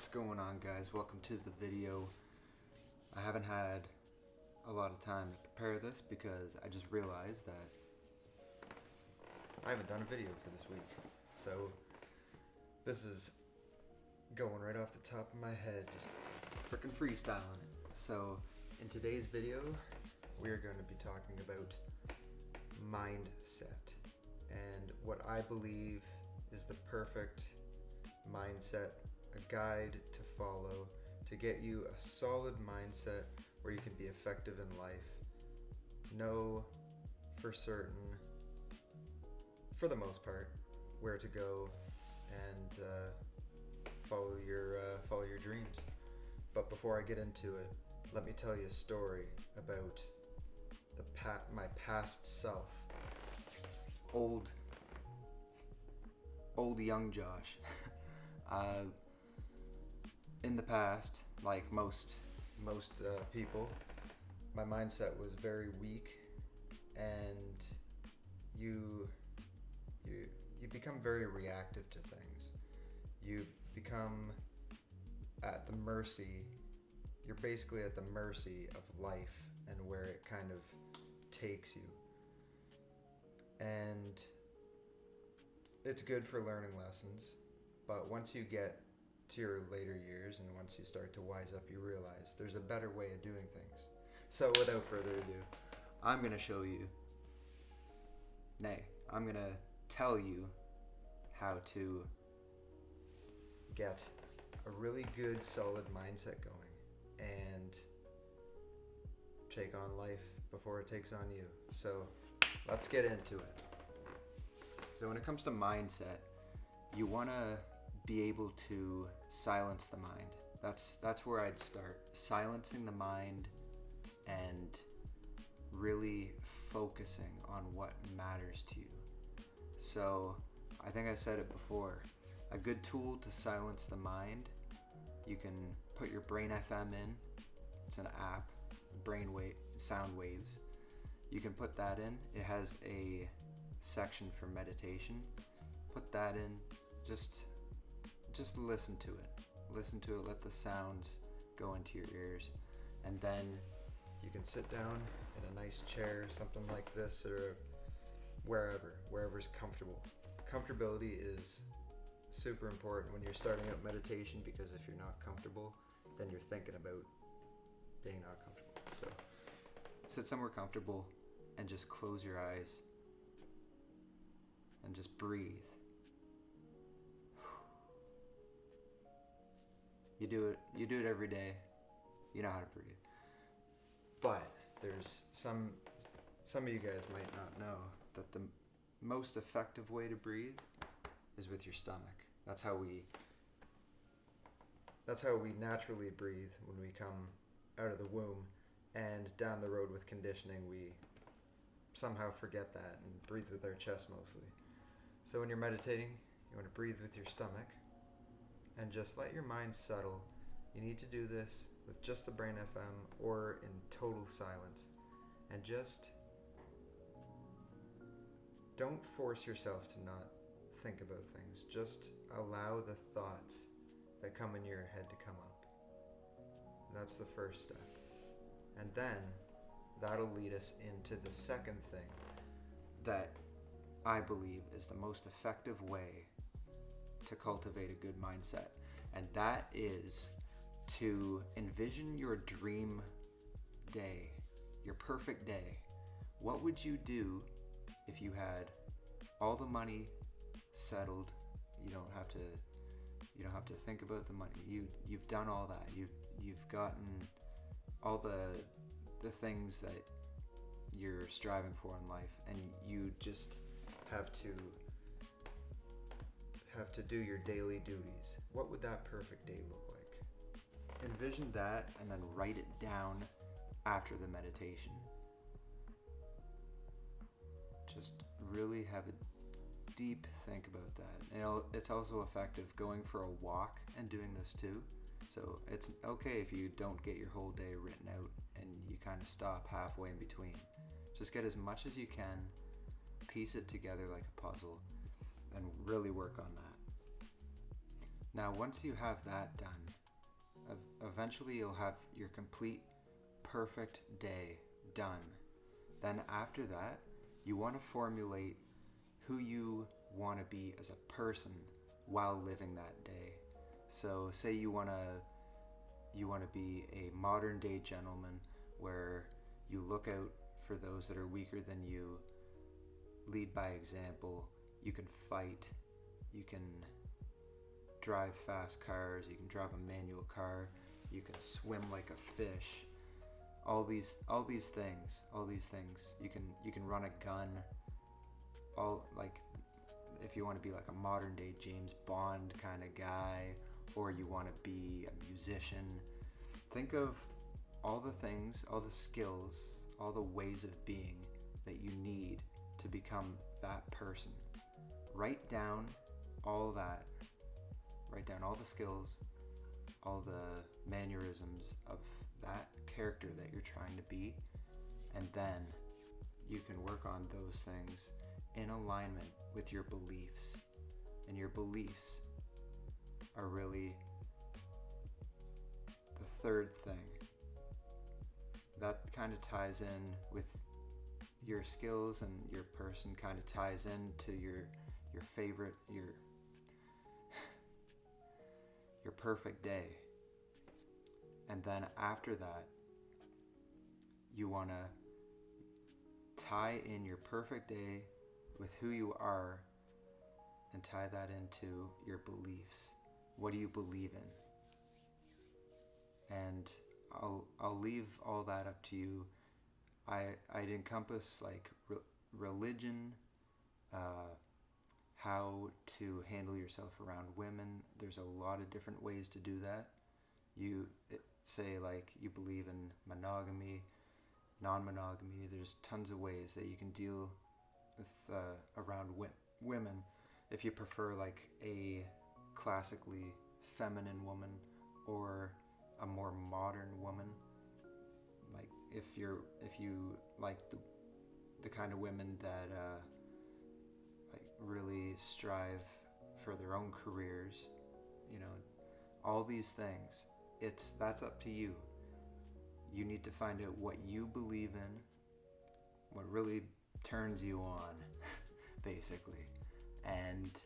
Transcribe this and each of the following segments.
What's going on, guys? Welcome to the video. I haven't had a lot of time to prepare this because I just realized that I haven't done a video for this week. So this is going right off the top of my head, just freaking freestyling it. So in today's video, we're going to be talking about mindset and what I believe is the perfect mindset, a guide to follow to get you a solid mindset where you can be effective in life. Know for certain, for the most part, where to go and follow your dreams. But before I get into it, let me tell you a story about my past self. Old young Josh. In the past, like most people, my mindset was very weak, and you become very reactive to things. You become you're basically at the mercy of life and where it kind of takes you. And it's good for learning lessons, but once you get to your later years and once you start to wise up, you realize there's a better way of doing things. So without further ado, I'm going to tell you how to get a really good, solid mindset going and take on life before it takes on you. So let's get into it. So when it comes to mindset, you want to be able to silence the mind. That's where I'd start. Silencing the mind and really focusing on what matters to you. So I think I said it before. A good tool to silence the mind, you can put your Brain FM in. It's an app, sound waves. You can put that in. It has a section for meditation. Put that in. Just listen to it. Let the sounds go into your ears, and then you can sit down in a nice chair, something like this, or wherever's comfortable. Comfortability is super important when you're starting out meditation, because if you're not comfortable, then you're thinking about being not comfortable. So sit somewhere comfortable and just close your eyes and just breathe. You do it every day. You know how to breathe. But there's some of you guys might not know that the most effective way to breathe is with your stomach. That's how we naturally breathe when we come out of the womb, and down the road with conditioning we somehow forget that and breathe with our chest mostly. So when you're meditating, you want to breathe with your stomach and just let your mind settle. You need to do this with just the Brain FM or in total silence, and just don't force yourself to not think about things. Just allow the thoughts that come in your head to come up. That's the first step. And then that'll lead us into the second thing that I believe is the most effective way to cultivate a good mindset, and that is to envision your dream day, your perfect day. What would you do if you had all the money settled? You don't have to think about the money. You've done all that. You've gotten all the things that you're striving for in life, and you just have to do your daily duties. What would that perfect day look like? Envision that and then write it down after the meditation. Just really have a deep think about that. And it's also effective going for a walk and doing this too. So it's okay if you don't get your whole day written out and you kind of stop halfway in between. Just get as much as you can, piece it together like a puzzle, and really work on that. Now, once you have that done, eventually you'll have your complete perfect day done. Then after that, you want to formulate who you want to be as a person while living that day. So say you want to be a modern day gentleman where you look out for those that are weaker than you, lead by example, you can fight, you can drive fast cars, you can drive a manual car, you can swim like a fish. All these things. You can run a gun. If you want to be like a modern day James Bond kind of guy, or you want to be a musician, think of all the things, all the skills, all the ways of being that you need to become that person. Write down all that. Write down all the skills, all the mannerisms of that character that you're trying to be, and then you can work on those things in alignment with your beliefs. And your beliefs are really the third thing. That kind of ties in with your skills, and your person kind of ties into your favorite, your perfect day. And then after that, you want to tie in your perfect day with who you are and tie that into your beliefs. What do you believe in? And I'll leave all that up to you. I'd encompass like religion, how to handle yourself around women. There's a lot of different ways to do that. Say like you believe in monogamy, non-monogamy. There's tons of ways that you can deal with around women. If you prefer like a classically feminine woman or a more modern woman, like if you like the kind of women that like really strive for their own careers, all these things, that's up to you. You need to find out what you believe in, what really turns you on, basically, and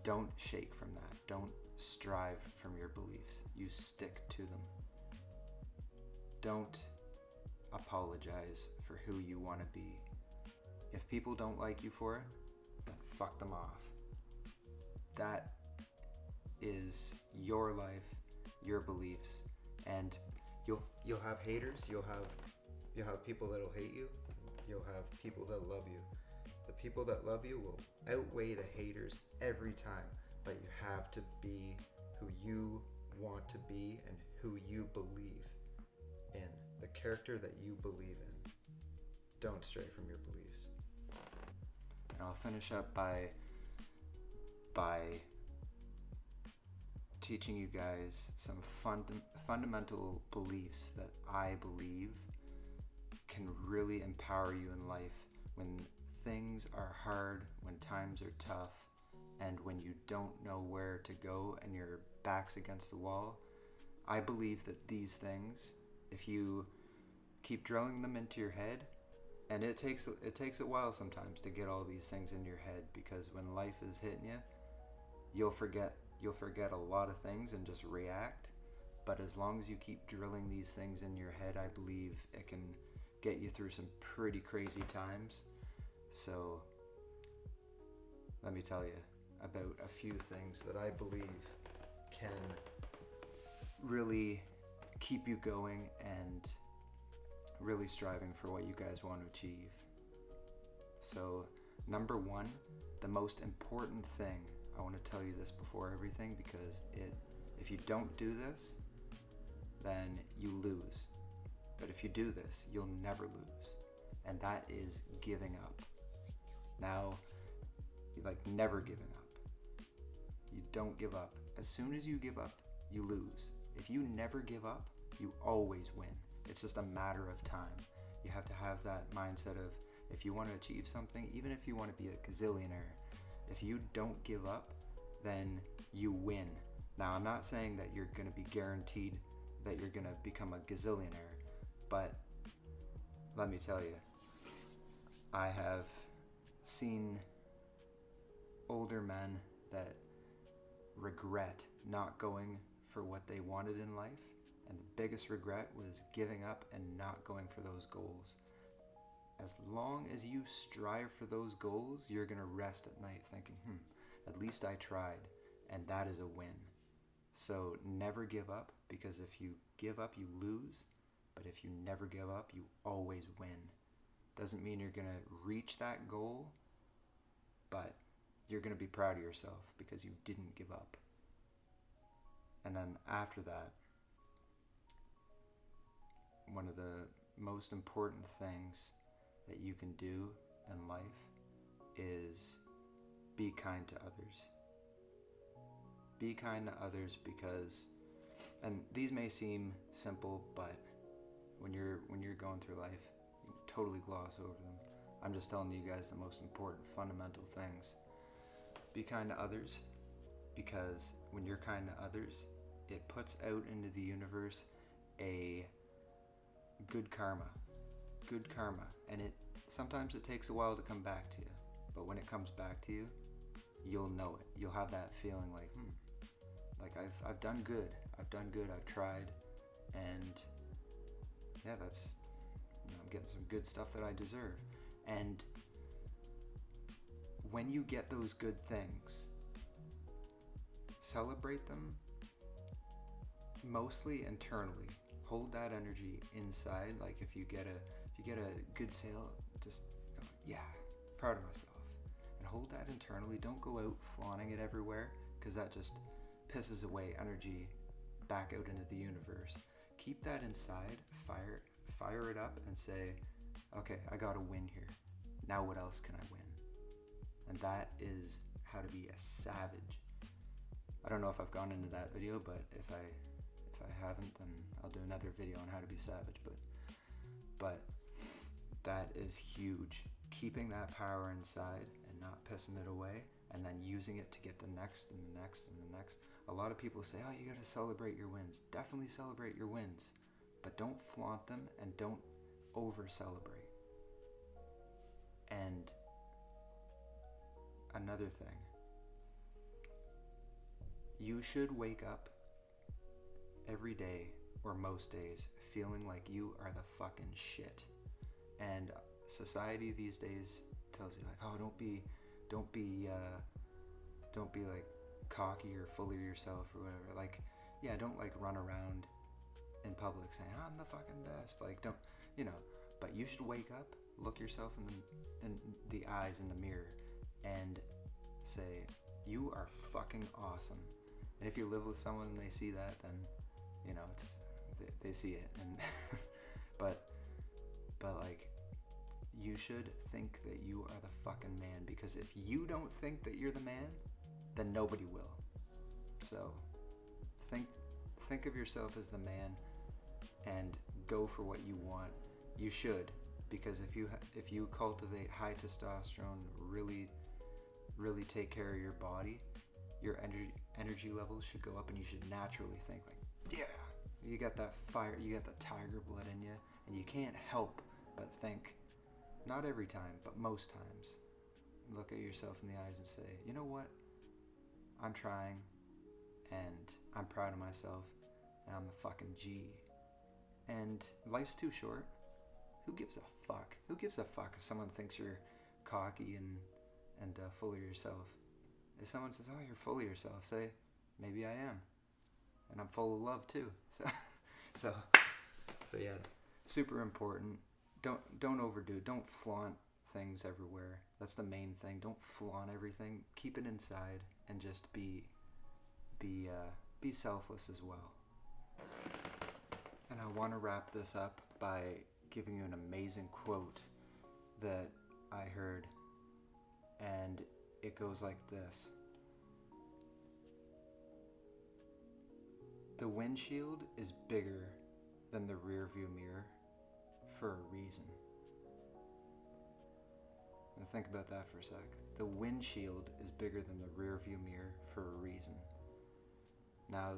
don't shake from that. Don't strive from your beliefs. You stick to them. Don't apologize for who you want to be. If people don't like you for it, then fuck them off. That is your life, your beliefs, and you'll have haters. You'll have people that'll hate you. You'll have people that love you. The people that love you will outweigh the haters every time, but you have to be who you want to be and who you believe in, the character that you believe in. Don't stray from your beliefs. And I'll finish up by teaching you guys some fundamental beliefs that I believe can really empower you in life when things are hard, when times are tough, and when you don't know where to go and your back's against the wall. I believe that these things, if you keep drilling them into your head, and it takes a while sometimes to get all these things in your head, because when life is hitting you, you'll forget a lot of things and just react. But as long as you keep drilling these things in your head, I believe it can get you through some pretty crazy times. So let me tell you about a few things that I believe can really keep you going and really striving for what you guys want to achieve. So number one, the most important thing, I want to tell you this before everything, because if you don't do this, then you lose. But if you do this, you'll never lose. And that is giving up. Now, never giving up. You don't give up. As soon as you give up, you lose. If you never give up, you always win. It's just a matter of time. You have to have that mindset of, if you want to achieve something, even if you want to be a gazillionaire, if you don't give up, then you win. Now, I'm not saying that you're going to be guaranteed that you're going to become a gazillionaire, but let me tell you, I have seen older men that regret not going for what they wanted in life, and the biggest regret was giving up and not going for those goals. As long as you strive for those goals, you're going to rest at night thinking, at least I tried, and that is a win. So never give up, because if you give up, you lose, but if you never give up, you always win. Doesn't mean you're going to reach that goal, but you're going to be proud of yourself because you didn't give up. And then after that, one of the most important things that you can do in life is be kind to others. Be kind to others because, and these may seem simple, but when you're going through life, you totally gloss over them. I'm just telling you guys the most important fundamental things. Be kind to others, because when you're kind to others, it puts out into the universe a good karma, and sometimes it takes a while to come back to you, but when it comes back to you, you'll know it. You'll have that feeling like, I've done good, I've tried, and yeah, that's, I'm getting some good stuff that I deserve. And when you get those good things, celebrate them mostly internally. Hold that energy inside. Like if you get a good sale, just go, yeah, proud of myself. And hold that internally. Don't go out flaunting it everywhere, because that just pisses away energy back out into the universe. Keep that inside, fire it up and say, okay, I got to win here. Now what else can I win? And that is how to be a savage. I don't know if I've gone into that video, but if I haven't, then I'll do another video on how to be savage. But that is huge. Keeping that power inside and not pissing it away, and then using it to get the next and the next and the next. A lot of people say, oh, you got to celebrate your wins. Definitely celebrate your wins, but don't flaunt them and don't over-celebrate. And another thing, you should wake up every day, or most days, feeling like you are the fucking shit. And society these days tells you like, oh, don't be like cocky or full of yourself or whatever. Like, yeah, don't like run around in public saying, I'm the fucking best. Like, don't, but you should wake up, look yourself in the eyes in the mirror, and say, you are fucking awesome. And if you live with someone and they see that, then it's they see it. And but like, you should think that you are the fucking man, because if you don't think that you're the man, then nobody will. So think of yourself as the man and go for what you want. You should, because if you cultivate high testosterone, really take care of your body, your energy levels should go up, and you should naturally think like, yeah, you got that fire, you got that tiger blood in you, and you can't help but think, not every time, but most times, look at yourself in the eyes and say, you know what? I'm trying, and I'm proud of myself, and I'm a fucking G. And life's too short. Who gives a fuck? Who gives a fuck if someone thinks you're cocky and full of yourself? If someone says, oh, you're full of yourself, say, maybe I am. And I'm full of love too. So yeah, super important. Don't overdo it. Don't flaunt things everywhere. That's the main thing. Don't flaunt everything. Keep it inside and just be selfless as well. And I want to wrap this up by giving you an amazing quote that I heard, and it goes like this. The windshield is bigger than the rear view mirror for a reason. Now think about that for a sec. the windshield is bigger than the rear view mirror for a reason. Now,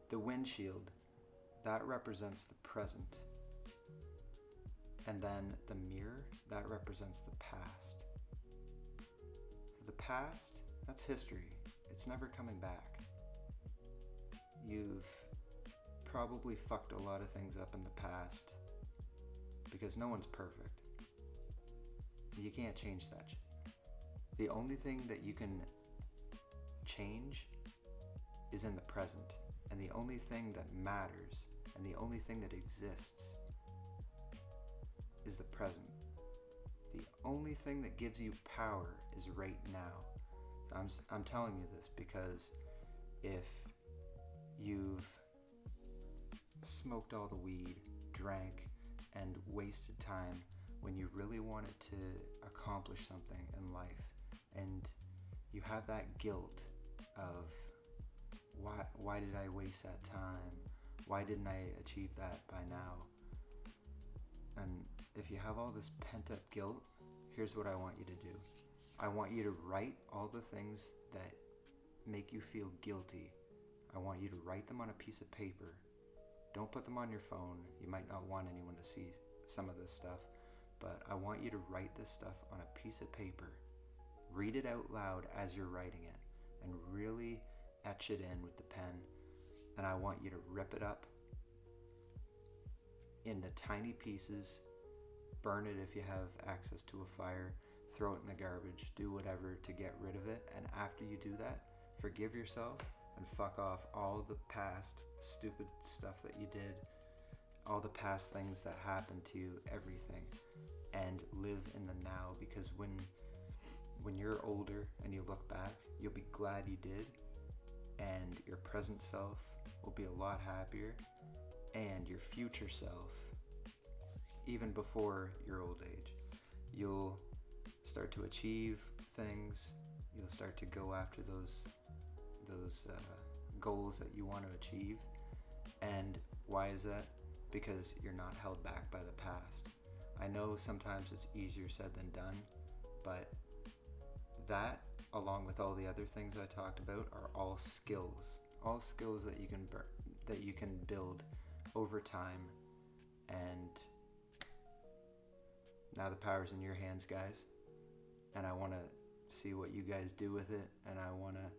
the windshield, that represents the present. And then the mirror, that represents the past. The past, that's history. It's never coming back. You've probably fucked a lot of things up in the past because no one's perfect. You can't change that shit. The only thing that you can change is in the present. And the only thing that matters and the only thing that exists is the present. The only thing that gives you power is right now. I'm telling you this because if you've smoked all the weed, drank, and wasted time when you really wanted to accomplish something in life, and you have that guilt of why did I waste that time? Why didn't I achieve that by now? And if you have all this pent-up guilt, here's what I want you to do. I want you to write all the things that make you feel guilty. I want you to write them on a piece of paper. Don't put them on your phone. You might not want anyone to see some of this stuff, but I want you to write this stuff on a piece of paper. Read it out loud as you're writing it, and really etch it in with the pen. And I want you to rip it up into tiny pieces, burn it if you have access to a fire, throw it in the garbage, do whatever to get rid of it. And after you do that, forgive yourself and fuck off all the past stupid stuff that you did, all the past things that happened to you, everything, and live in the now. Because when you're older and you look back, you'll be glad you did, and your present self will be a lot happier, and your future self, even before your old age, you'll start to achieve things. You'll start to go after those goals that you want to achieve. And why is that? Because you're not held back by the past. I know sometimes it's easier said than done, but that, along with all the other things I talked about, are all skills that you can build over time. And now the power's in your hands, guys, and I want to see what you guys do with it, and I want to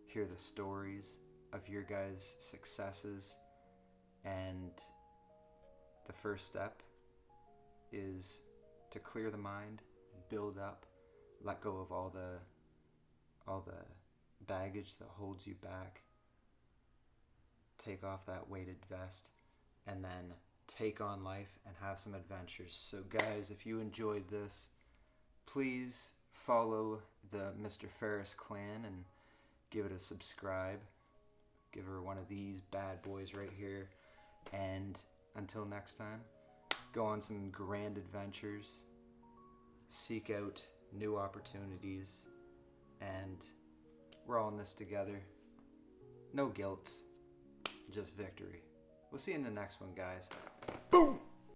hear the stories of your guys' successes. And the first step is to clear the mind, build up, let go of all the baggage that holds you back, take off that weighted vest, and then take on life and have some adventures. So guys, if you enjoyed this, please follow the Mr. Ferris clan and give it a subscribe. Give her one of these bad boys right here. And until next time, go on some grand adventures, seek out new opportunities, and we're all in this together. No guilt, just victory. We'll see you in the next one, guys. Boom!